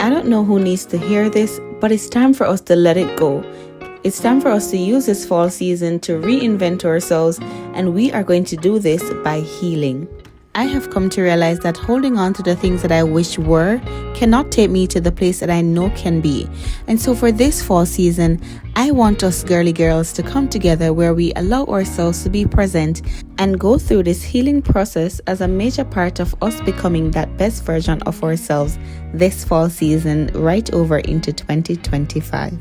I don't know who needs to hear this, but it's time for us to let it go. It's time for us to use this fall season to reinvent ourselves, and we are going to do this by healing. I have come to realize that holding on to the things that I wish were cannot take me to the place that I know can be. And so for this fall season, I want us girly girls to come together where we allow ourselves to be present and go through this healing process as a major part of us becoming that best version of ourselves this fall season right over into 2025.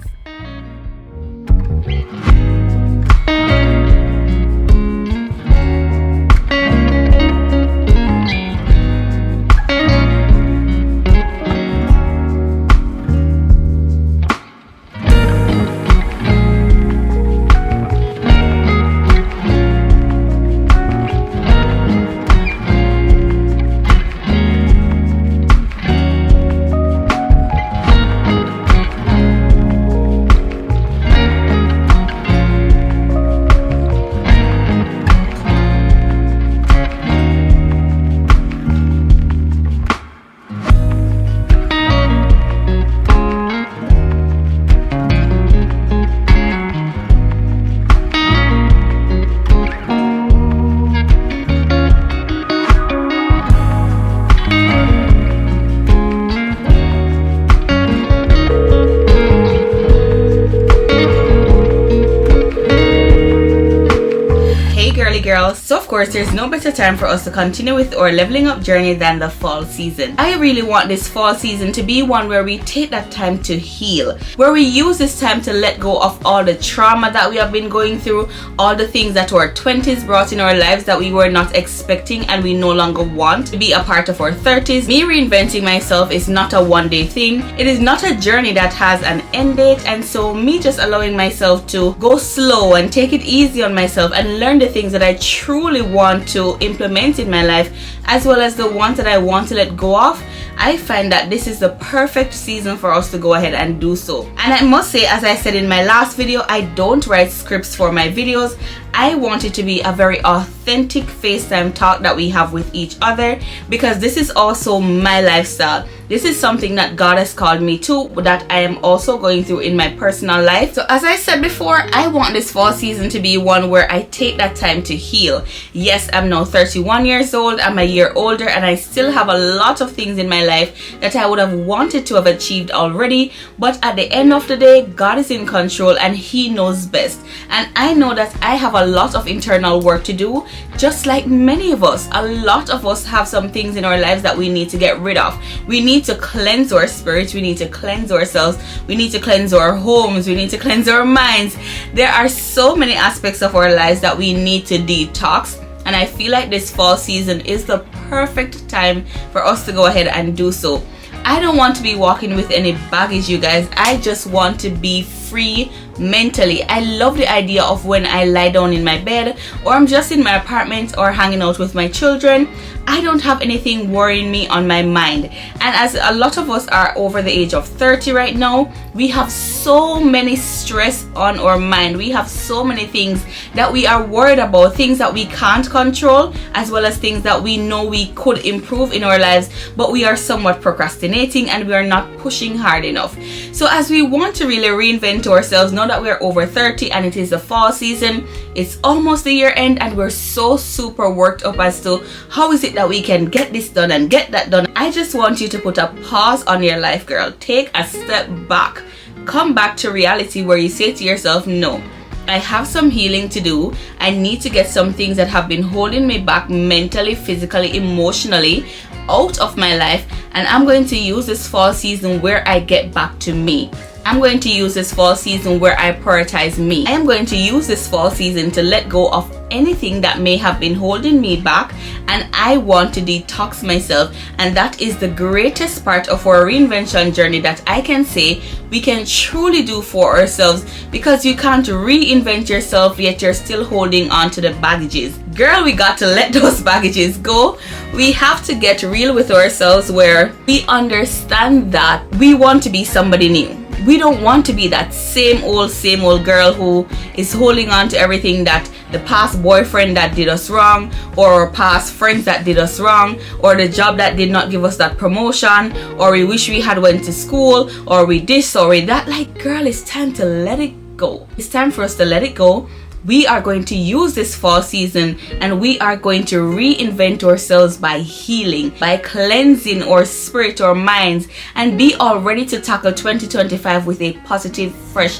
Girl. So of course there's no better time for us to continue with our leveling up journey than the fall season. I really want this fall season to be one where we take that time to heal, where we use this time to let go of all the trauma that we have been going through, all the things that our 20s brought in our lives that we were not expecting and we no longer want to be a part of our 30s. Me reinventing myself is not a one-day thing. It is not a journey that has an end date, and so me just allowing myself to go slow and take it easy on myself and learn the things that I truly want to implement in my life, as well as the ones that I want to let go of, I find that this is the perfect season for us to go ahead and do so. And I must say, as I said in my last video, I don't write scripts for my videos. I want it to be a very authentic FaceTime talk that we have with each other, because this is also my lifestyle. This is something that God has called me to, that I am also going through in my personal life. So as I said before, I want this fall season to be one where I take that time to heal. Yes, I'm now 31 years old. I'm a year older and I still have a lot of things in my life that I would have wanted to have achieved already. But at the end of the day, God is in control and He knows best. And I know that I have a lot of internal work to do, just like many of us. A lot of us have some things in our lives that we need to get rid of. We need to cleanse our spirits, we need to cleanse ourselves, we need to cleanse our homes, we need to cleanse our minds. There are so many aspects of our lives that we need to detox, and I feel like this fall season is the perfect time for us to go ahead and do so. I don't want to be walking with any baggage, you guys. I just want to be free mentally. I love the idea of when I lie down in my bed, or I'm just in my apartment or hanging out with my children, I don't have anything worrying me on my mind. And as a lot of us are over the age of 30 right now, we have so many stress on our mind. We have so many things that we are worried about, things that we can't control, as well as things that we know we could improve in our lives, but we are somewhat procrastinating and we are not pushing hard enough. So as we want to really reinvent ourselves, now that we're over 30 and it is the fall season, it's almost the year end, and we're so super worked up as to how is it that we can get this done and get that done. I just want you to put a pause on your life, girl. Take a step back. Come back to reality where you say to yourself, no, I have some healing to do. I need to get some things that have been holding me back mentally, physically, emotionally out of my life, and I'm going to use this fall season where I get back to me. I'm going to use this fall season where I prioritize me. I am going to use this fall season to let go of anything that may have been holding me back, and I want to detox myself. And that is the greatest part of our reinvention journey that I can say we can truly do for ourselves, because you can't reinvent yourself yet you're still holding on to the baggages. Girl, we got to let those baggages go. We have to get real with ourselves where we understand that we want to be somebody new. We don't want to be that same old girl who is holding on to everything that the past boyfriend that did us wrong, or past friends that did us wrong, or the job that did not give us that promotion, or we wish we had went to school, or we this or we that. Like, girl, it's time to let it go. It's time for us to let it go. We are going to use this fall season and we are going to reinvent ourselves by healing, by cleansing our spirit, our minds, and be all ready to tackle 2025 with a positive, fresh,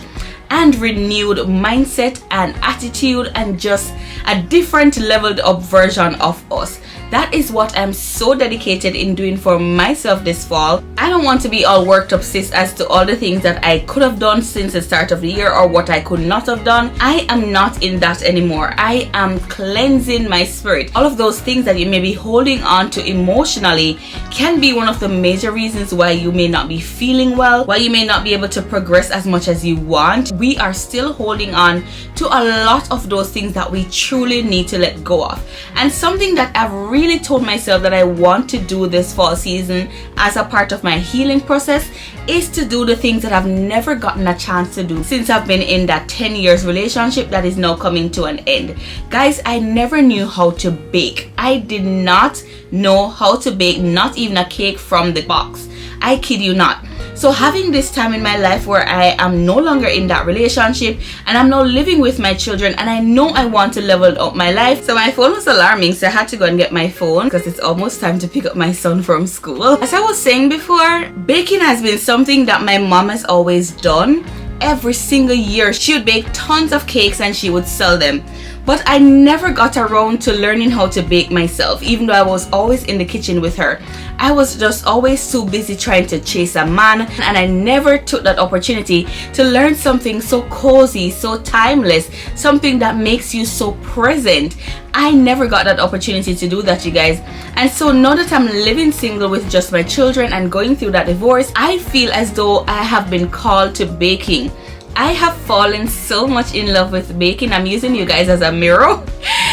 and renewed mindset and attitude, and just a different leveled up version of us. That is what I'm so dedicated in doing for myself this fall. I don't want to be all worked up, sis, as to all the things that I could have done since the start of the year or what I could not have done. I am not in that anymore. I am cleansing my spirit. All of those things that you may be holding on to emotionally can be one of the major reasons why you may not be feeling well, why you may not be able to progress as much as you want. We are still holding on to a lot of those things that we truly need to let go of. And something that I've really told myself that I want to do this fall season as a part of my healing process is to do the things that I've never gotten a chance to do since I've been in that 10 years relationship that is now coming to an end. Guys, I never knew how to bake. I did not know how to bake, not even a cake from the box. I kid you not. So having this time in my life where I am no longer in that relationship and I'm now living with my children, and I know I want to level up my life. So my phone was alarming, so I had to go and get my phone because it's almost time to pick up my son from school. As I was saying before, baking has been something that my mom has always done. Every single year she would bake tons of cakes and she would sell them. But I never got around to learning how to bake myself, even though I was always in the kitchen with her. I was just always too busy trying to chase a man, and I never took that opportunity to learn something so cozy, so timeless, something that makes you so present. I never got that opportunity to do that, you guys. And so now that I'm living single with just my children and going through that divorce, I feel as though I have been called to baking. I have fallen so much in love with baking. I'm using you guys as a mirror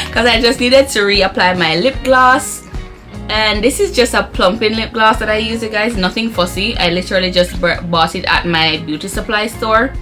because I just needed to reapply my lip gloss. And this is just a plumping lip gloss that I use, you guys. Nothing fussy. I literally just bought it at my beauty supply store.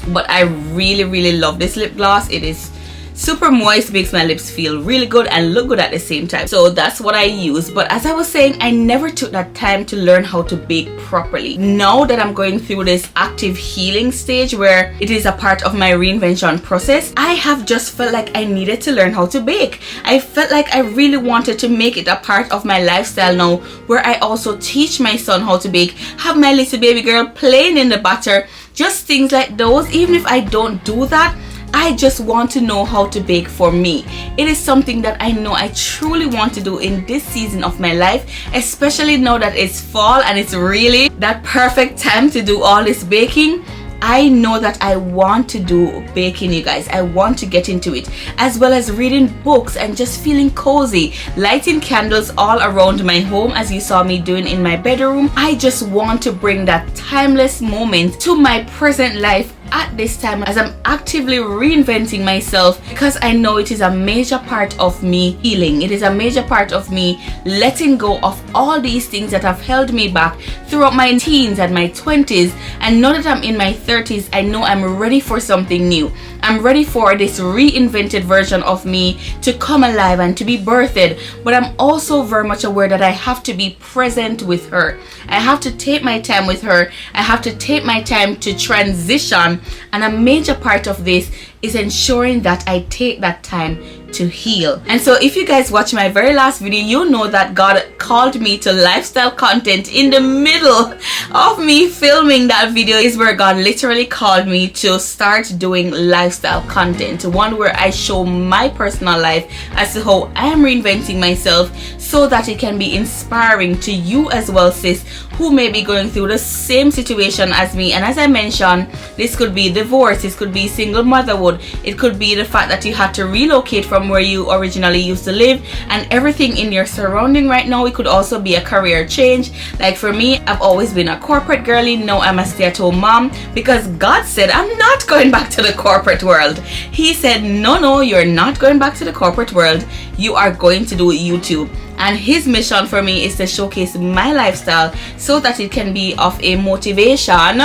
But I really love this lip gloss. It is super moist, makes my lips feel really good and look good at the same time. So that's what I use. But as I was saying, I never took that time to learn how to bake properly. Now that I'm going through this active healing stage where it is a part of my reinvention process, I have just felt like I needed to learn how to bake. I felt like I really wanted to make it a part of my lifestyle now, where I also teach my son how to bake, have my little baby girl playing in the batter, just things like those. Even if I don't do that, I just want to know how to bake for me. It is something that I know I truly want to do in this season of my life, especially now that it's fall and it's really that perfect time to do all this baking. I know that I want to do baking, you guys. I want to get into it, as well as reading books and just feeling cozy, lighting candles all around my home as you saw me doing in my bedroom. I just want to bring that timeless moment to my present life at this time as I'm actively reinventing myself, because I know it is a major part of me healing. It is a major part of me letting go of all these things that have held me back throughout my teens and my 20s, and now that I'm in my 30s, I know I'm ready for something new. I'm ready for this reinvented version of me to come alive and to be birthed. But I'm also very much aware that I have to be present with her. I have to take my time with her. I have to take my time to transition. And a major part of this is ensuring that I take that time to heal. And so if you guys watch my very last video, you'll know that God called me to lifestyle content. In the middle of me filming that video is where God literally called me to start doing lifestyle content, one where I show my personal life as to how I am reinventing myself, so that it can be inspiring to you as well, sis, who may be going through the same situation as me. And as I mentioned, this could be divorce, this could be single motherhood, it could be the fact that you had to relocate from where you originally used to live and everything in your surrounding right now. It could also be a career change. Like for me, I've always been a corporate girly. Now I'm a stay-at-home mom because God said I'm not going back to the corporate world. He said, no, you're not going back to the corporate world. You are going to do YouTube. And his mission for me is to showcase my lifestyle so that it can be of a motivation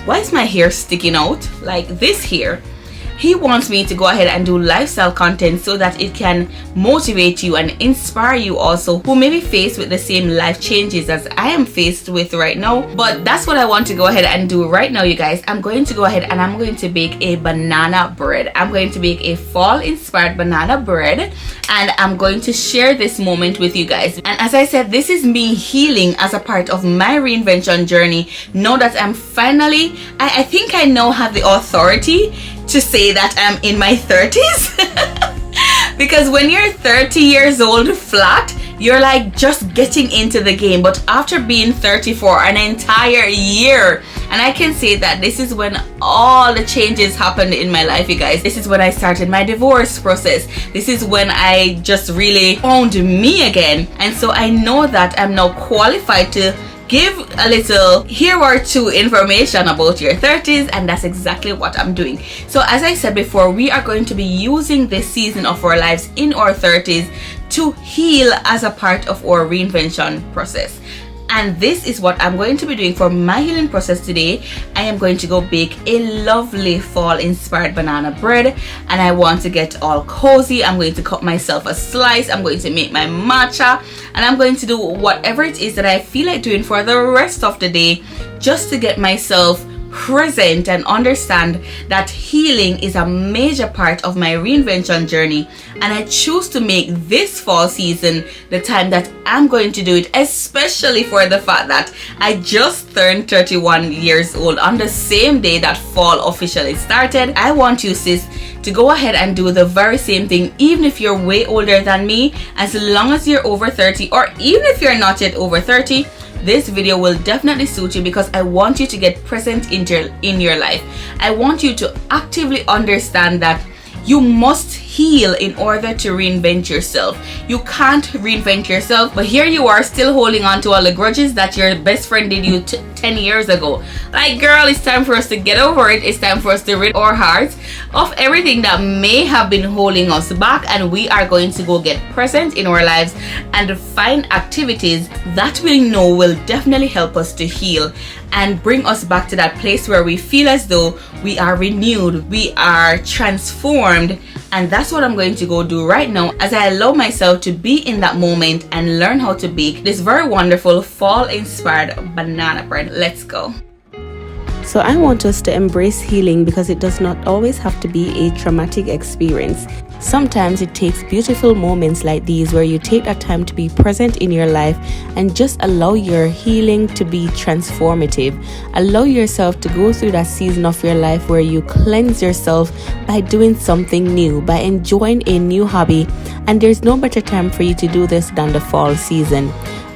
why is my hair sticking out like this here? He wants me to go ahead and do lifestyle content so that it can motivate you and inspire you also, who may be faced with the same life changes as I am faced with right now. But that's what I want to go ahead and do right now, you guys. I'm going to go ahead and I'm going to bake a banana bread. I'm going to bake a fall inspired banana bread, and I'm going to share this moment with you guys. And as I said, this is me healing as a part of my reinvention journey. Know that I'm finally, I think I now have the authority to say that I'm in my 30s. Because when you're 30 years old flat, you're like just getting into the game. But after being 30 for an entire year, and I can say that this is when all the changes happened in my life, you guys. This is when I started my divorce process. This is when I just really found me again. And so I know that I'm now qualified to give a little here or two information about your 30s, and that's exactly what I'm doing. So as I said before, we are going to be using this season of our lives in our 30s to heal as a part of our reinvention process. And this is what I'm going to be doing for my healing process today. I am going to go bake a lovely fall inspired banana bread, and I want to get all cozy. I'm going to cut myself a slice. I'm going to make my matcha, and I'm going to do whatever it is that I feel like doing for the rest of the day, just to get myself present and understand that healing is a major part of my reinvention journey. And I choose to make this fall season the time that I'm going to do it, especially for the fact that I just turned 31 years old on the same day that fall officially started. I want you, sis, to go ahead and do the very same thing, even if you're way older than me. As long as you're over 30, or even if you're not yet over 30, this video will definitely suit you, because I want you to get present in your life. I want you to actively understand that you must heal in order to reinvent yourself. You can't reinvent yourself, but here you are still holding on to all the grudges that your best friend did you 10 years ago. Like, girl, it's time for us to get over it. It's time for us to rid our hearts of everything that may have been holding us back, and we are going to go get present in our lives and find activities that we know will definitely help us to heal and bring us back to that place where we feel as though we are renewed, we are transformed. And that's what I'm going to go do right now, as I allow myself to be in that moment and learn how to bake this very wonderful fall inspired banana bread. Let's go. So I want us to embrace healing, because it does not always have to be a traumatic experience. Sometimes it takes beautiful moments like these where you take that time to be present in your life and just allow your healing to be transformative. Allow yourself to go through that season of your life where you cleanse yourself by doing something new, by enjoying a new hobby. And there's no better time for you to do this than the fall season.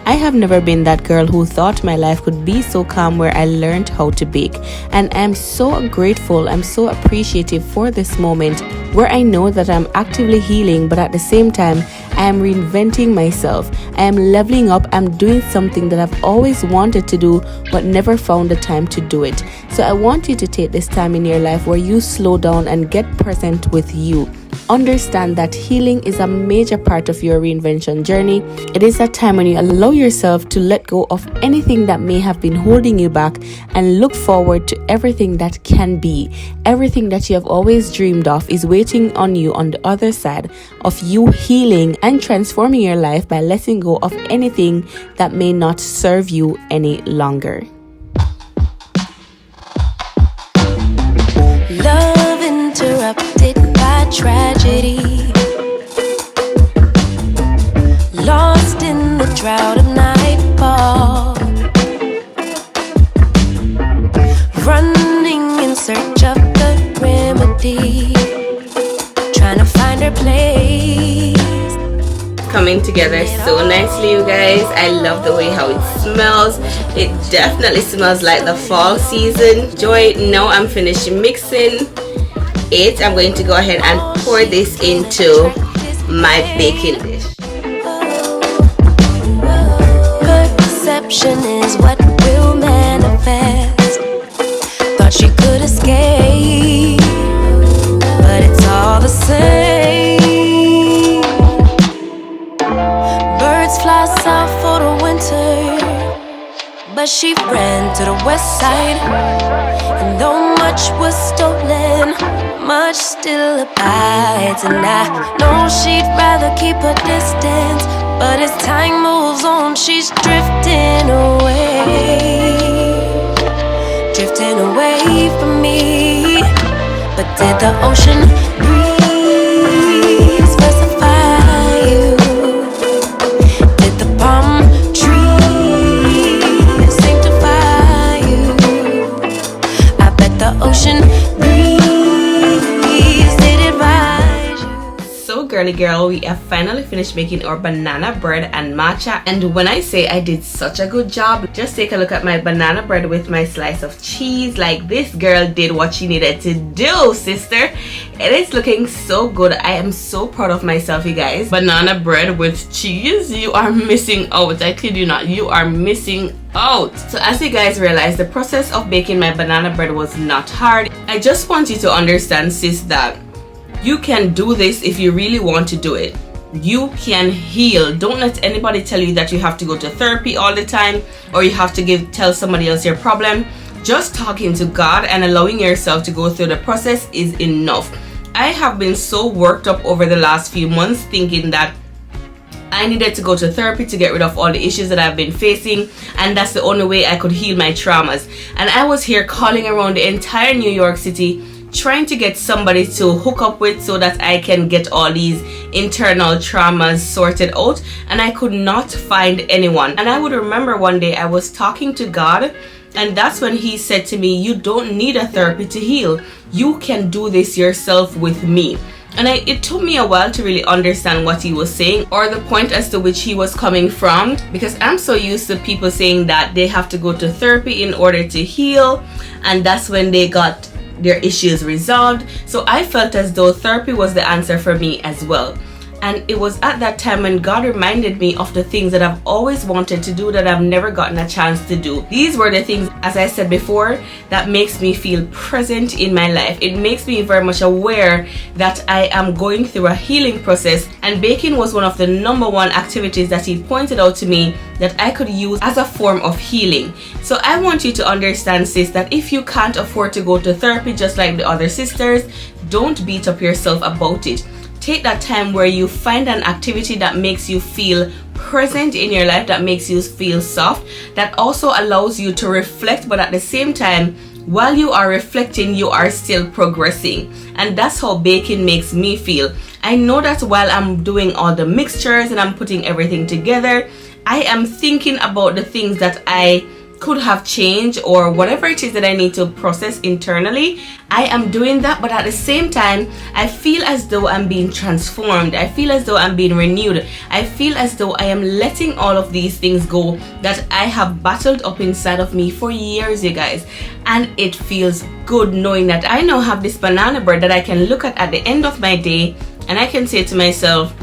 I have never been that girl who thought my life could be so calm where I learned how to bake. And I'm so grateful, I'm so appreciative for this moment where I know that I'm actively healing, but at the same time, I am reinventing myself. I am leveling up. I'm doing something that I've always wanted to do, but never found the time to do it. So I want you to take this time in your life where you slow down and get present with you. Understand that healing is a major part of your reinvention journey. It is a time when you allow yourself to let go of anything that may have been holding you back and look forward to everything that can be. Everything that you have always dreamed of is waiting on you on the other side of you healing and transforming your life by letting go of anything that may not serve you any longer. Love interrupted by tragedy, lost in the drought of nightfall, running in search of the remedy, trying to find her place. Coming together so nicely, you guys. I love the way how it smells. It definitely smells like the fall season. Joy, now I'm finished mixing it. I'm going to go ahead and pour this into my baking dish. Perception is what will manifest. Thought she could escape, but it's all the same. Birds fly south for the winter, but she ran to the west side. And though much was stolen, much still abides. And I know she'd rather keep her distance, but as time moves on, she's drifting away. Drifting away from me. But did the ocean breeze specify you? Did the palm trees sanctify you? I bet the ocean breeze did advise you. So girly girl, we have finally finished making our banana bread and matcha, and when I say I did such a good job, just take a look at my banana bread with my slice of cheese. Like, this girl did what she needed to do, sister. It is looking so good. I am so proud of myself, you guys. Banana bread with cheese, you are missing out. I kid you not, you are missing out. So as you guys realize, the process of baking my banana bread was not hard. I just want you to understand, sis, that you can do this if you really want to do it. You can heal. Don't let anybody tell you that you have to go to therapy all the time, or you have to tell somebody else your problem. Just talking to God and allowing yourself to go through the process is enough. I have been so worked up over the last few months thinking that I needed to go to therapy to get rid of all the issues that I've been facing, and that's the only way I could heal my traumas. And I was here calling around the entire New York City trying to get somebody to hook up with so that I can get all these internal traumas sorted out, and I could not find anyone. And I would remember one day I was talking to God, and that's when he said to me, you don't need a therapy to heal. You can do this yourself with me. And it took me a while to really understand what he was saying, or the point as to which he was coming from, because I'm so used to people saying that they have to go to therapy in order to heal, and that's when they got their issues resolved. So I felt as though therapy was the answer for me as well. And it was at that time when God reminded me of the things that I've always wanted to do that I've never gotten a chance to do. These were the things, as I said before, that makes me feel present in my life. It makes me very much aware that I am going through a healing process, and baking was one of the #1 activities that he pointed out to me that I could use as a form of healing. So I want you to understand, sis, that if you can't afford to go to therapy just like the other sisters, don't beat up yourself about it. Take that time where you find an activity that makes you feel present in your life, that makes you feel soft, that also allows you to reflect, but at the same time, while you are reflecting, you are still progressing. And that's how baking makes me feel. I know that while I'm doing all the mixtures and I'm putting everything together, I am thinking about the things that I could have changed, or whatever it is that I need to process internally. I am doing that, but at the same time, I feel as though I'm being transformed. I feel as though I'm being renewed. I feel as though I am letting all of these things go that I have battled up inside of me for years, you guys. And it feels good knowing that I now have this banana bread that I can look at the end of my day, and I can say to myself,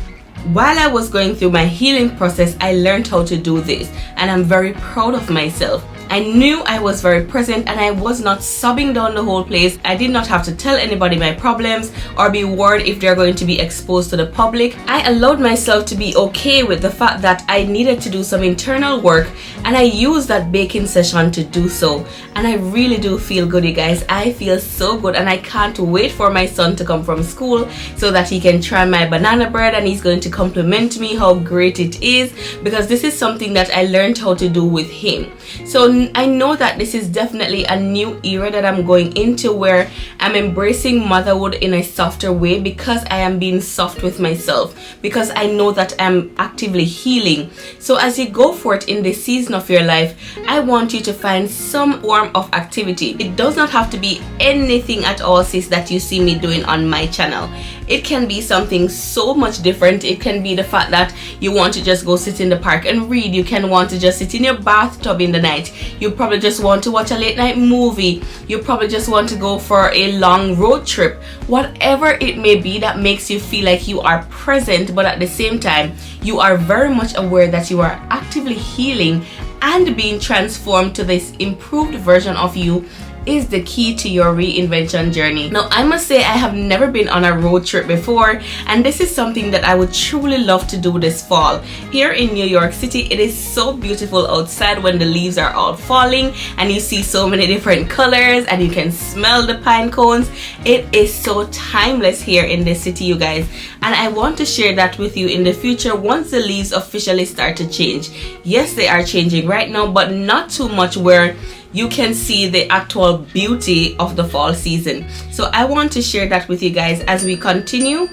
while I was going through my healing process, I learned how to do this, and I'm very proud of myself. I knew I was very present, and I was not sobbing down the whole place. I did not have to tell anybody my problems or be worried if they're going to be exposed to the public. I allowed myself to be okay with the fact that I needed to do some internal work, and I used that baking session to do so. And I really do feel good, you guys. I feel so good, and I can't wait for my son to come from school so that he can try my banana bread, and he's going to compliment me how great it is, because this is something that I learned how to do with him. So I know that this is definitely a new era that I'm going into, where I'm embracing motherhood in a softer way, because I am being soft with myself, because I know that I'm actively healing. So as you go forth in this season of your life, I want you to find some form of activity. It does not have to be anything at all, sis, that you see me doing on my channel. It can be something so much different. It can be the fact that you want to just go sit in the park and read. You can want to just sit in your bathtub in the night. You probably just want to watch a late night movie. You probably just want to go for a long road trip. Whatever it may be that makes you feel like you are present, but at the same time, you are very much aware that you are actively healing and being transformed to this improved version of you. is the key to your reinvention journey. Now, I must say I have never been on a road trip before, and this is something that I would truly love to do this fall. Here in New York City, it is so beautiful outside when the leaves are all falling and you see so many different colors and you can smell the pine cones. It is so timeless here in this city, you guys, and I want to share that with you in the future once the leaves officially start to change. Yes, they are changing right now, but not too much where you can see the actual beauty of the fall season. So I want to share that with you guys as we continue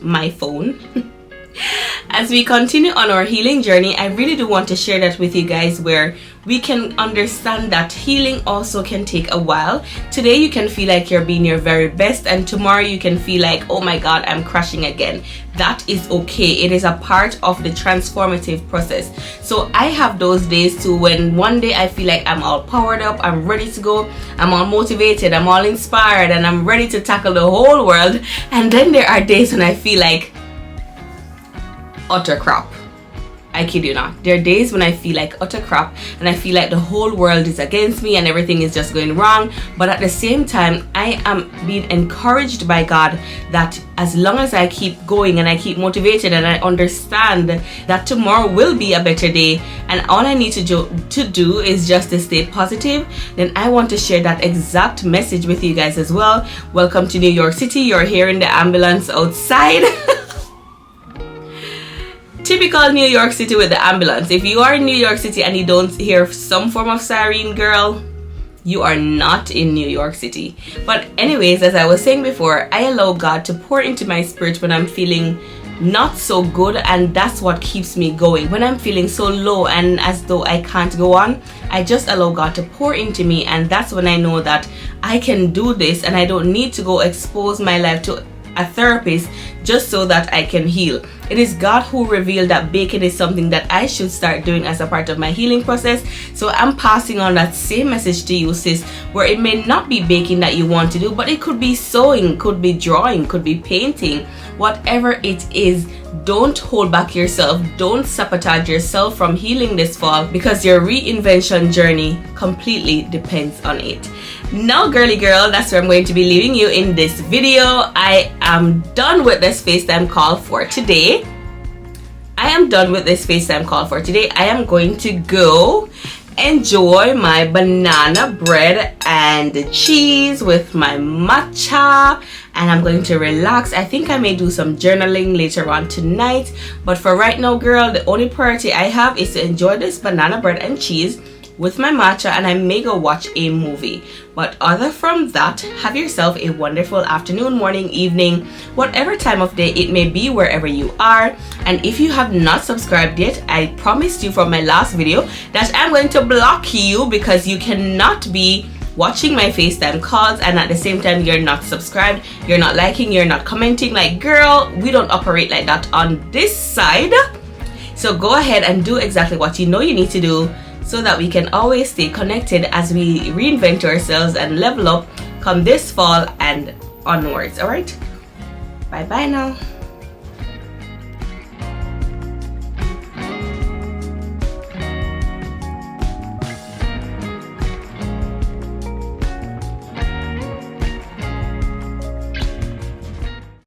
my phone. As we continue on our healing journey, I really do want to share that with you guys where we can understand that healing also can take a while. Today you can feel like you're being your very best, and tomorrow you can feel like, oh my god, I'm crashing again. That is okay. It is a part of the transformative process. So I have those days too when one day I feel like I'm all powered up, I'm ready to go, I'm all motivated, I'm all inspired, and I'm ready to tackle the whole world. And then there are days when I feel like utter crap. I kid you not. There are days when I feel like utter crap and I feel like the whole world is against me and everything is just going wrong. But at the same time, I am being encouraged by God that as long as I keep going and I keep motivated and I understand that tomorrow will be a better day and all I need to do is just to stay positive, then I want to share that exact message with you guys as well. Welcome to New York City. You're here in the ambulance outside. Typical New York City with the ambulance. If you are in New York City and you don't hear some form of siren, girl, you are not in New York City. But anyways, as I was saying before, I allow God to pour into my spirit when I'm feeling not so good, and that's what keeps me going. When I'm feeling so low and as though I can't go on, I just allow God to pour into me, and that's when I know that I can do this and I don't need to go expose my life to a therapist just so that I can heal. It is God who revealed that baking is something that I should start doing as a part of my healing process. So I'm passing on that same message to you, sis, where it may not be baking that you want to do, but it could be sewing, could be drawing, could be painting. Whatever it is, don't hold back yourself. Don't sabotage yourself from healing this fall, because your reinvention journey completely depends on it. Now, girly girl, that's where I'm going to be leaving you in this video. I am done with this FaceTime call for today. I am going to go enjoy my banana bread and cheese with my matcha, and I'm going to relax. I think I may do some journaling later on tonight, but for right now, girl, the only priority I have is to enjoy this banana bread and cheese with my matcha, and I may go watch a movie. But other from that, have yourself a wonderful afternoon, morning, evening, whatever time of day it may be wherever you are. And if you have not subscribed yet, I promised you from my last video that I'm going to block you, because you cannot be watching my FaceTime calls and at the same time you're not subscribed, you're not liking, you're not commenting. Like, girl, we don't operate like that on this side. So go ahead and do exactly what you know you need to do, so that we can always stay connected as we reinvent ourselves and level up come this fall and onwards. All right, bye bye now.